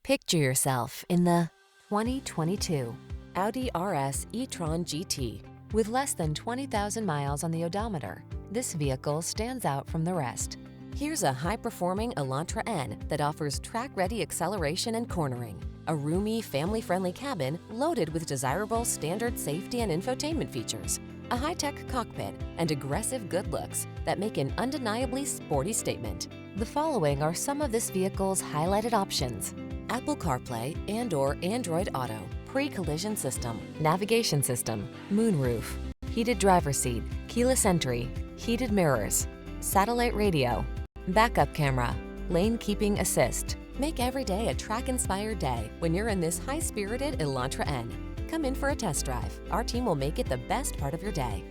Picture yourself in the 2022 Audi RS e-tron GT. With less than 20,000 miles on the odometer, this vehicle stands out from the rest. Here's a high-performing Elantra N that offers track-ready acceleration and cornering, a roomy, family-friendly cabin loaded with desirable standard safety and infotainment features, a high-tech cockpit, and aggressive good looks that make an undeniably sporty statement. The following are some of this vehicle's highlighted options: Apple CarPlay and/or Android Auto, pre-collision system, navigation system, moonroof, heated driver's seat, keyless entry, heated mirrors, satellite radio, backup camera, lane keeping assist. Make every day a track-inspired day when you're in this high-spirited Elantra N. Come in for a test drive. Our team will make it the best part of your day.